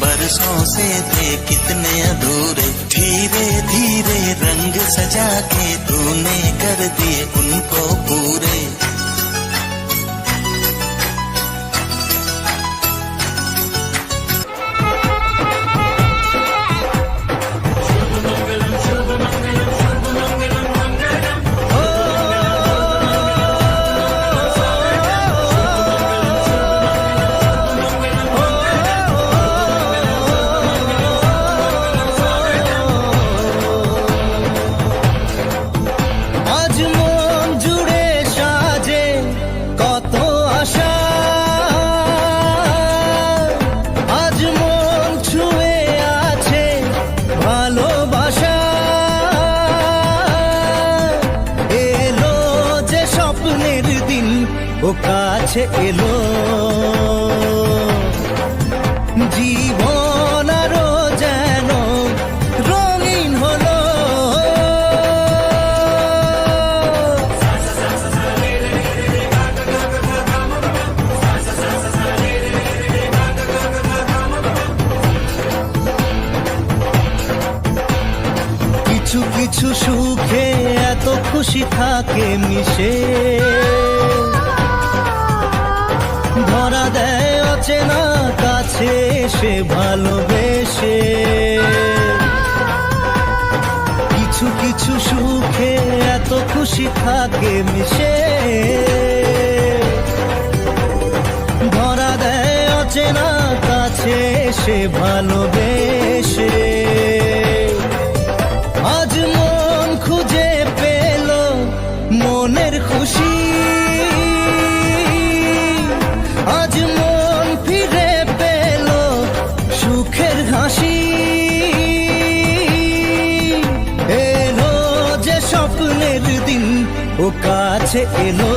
बरसों से थे कितने अधूरे, धीरे धीरे रंग सजा के तूने कर दिए उनको पूरे। ও কাছে এলো জীবন আরো যেন রঙিন হলো। কিছু কিছু সুখে এত খুশি থাকে মিশে, ধরা দেয় অচেনা কাছে সে ভালোবেসে। কিছু কিছু সুখে এত খুশি থাকে মিশে, ধরা দেয় অচেনা কাছে সে ভালোবেসে। আজ মন খুঁজে পেল মনের খুশি, আজ মন ফিরে পেল সুখের হাসি। এলো যে স্বপ্নের দিন ও কাছে এলো,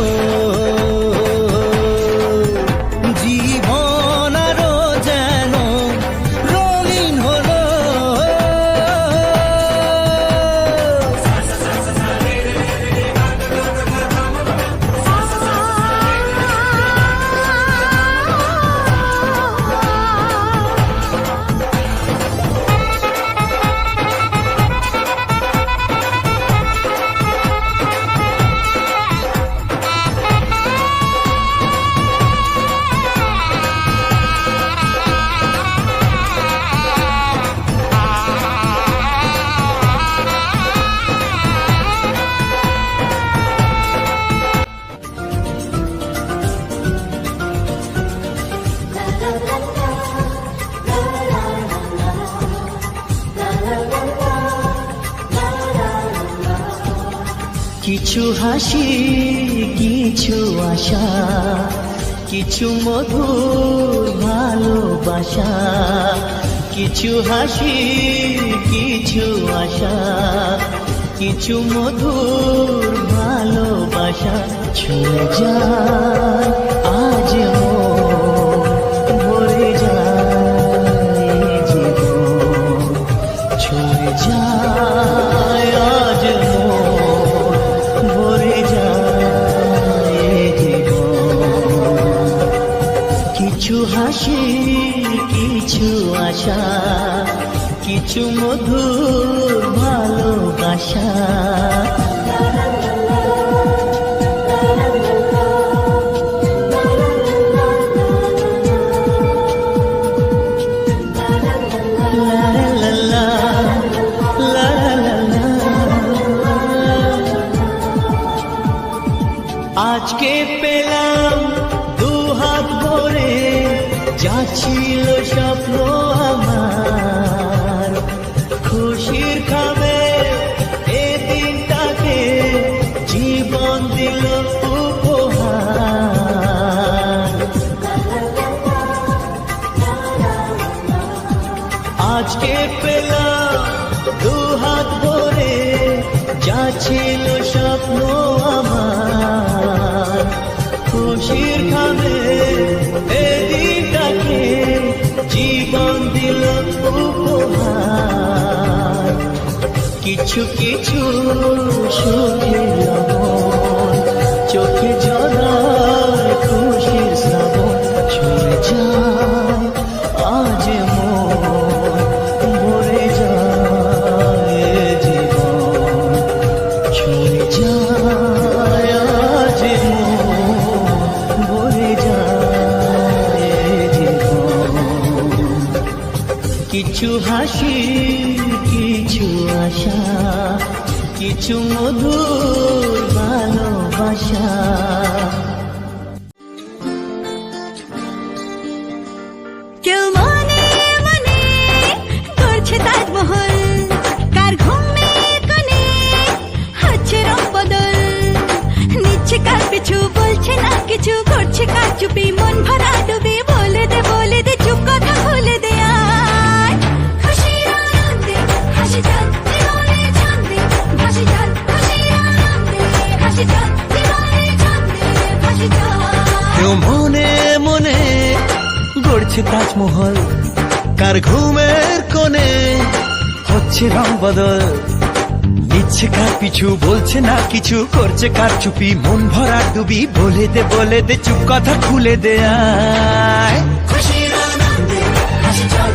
জীবন আরো যেন রঙিন হলো। কিছু হাসি, কিছু আশা, কিছু মধুর ভালোবাসা। কিছু হাসি, কিছু আশা, কিছু মধুর ভালোবাসা। ছুঁয়ে যায় আজ মন, ভরে যায় জীবন। ছুঁয়ে যায় আজ মন, ভরে যায় জীবন। কিছু হাসি, কিছু আশা, কিছু মধুর ভালোবাসা। আজকে পেলাম দুহাত ভরে যা ছিল স্বপ্ন আমার, খুশির খাবে এ দিনটাকে জীবন দিল উপহার। আজকে পেলাম দুহাত ভরে যা ছিল স্বপ্ন আমার, খুশির খাবে এ দিনটাকে জীবন দিল উপহার। কিছু কিছু সুখের লবণ চোখে ঝরায় খুশির শ্রাবণ। ছুঁয়ে যায় আজ মন, কিছু হাসি, কিছু আশা, কিছু মধুর ভালোবাসা। কেউ মনে মনে করছে তাজমহল, কার ঘুমের কোণে হচ্ছে রং বদল, নিচ্ছে কার পিছু বলছে না কিছু, করছে কার চুপি মন ভরা ডুবি, বলে দে চুপ কথা খুলে দে আয়। খুশির আনন্দে হাসি যান জীবনে ছন্দে ভাসি যান, খুশির আনন্দে হাসি যান জীবনে ছন্দে ভাসি যান। কেউ মনে মনে গড়ছে তাজমহল, কার ঘুমের কোণে হচ্ছে রং বদল, নিচ্ছে কার পিছু বলছে না কিছু, করছে কার চুপি মন ভরা ডুবি, বলে দে চুপ কথা খুলে দে আয়। খুশির আনন্দে হাসি যান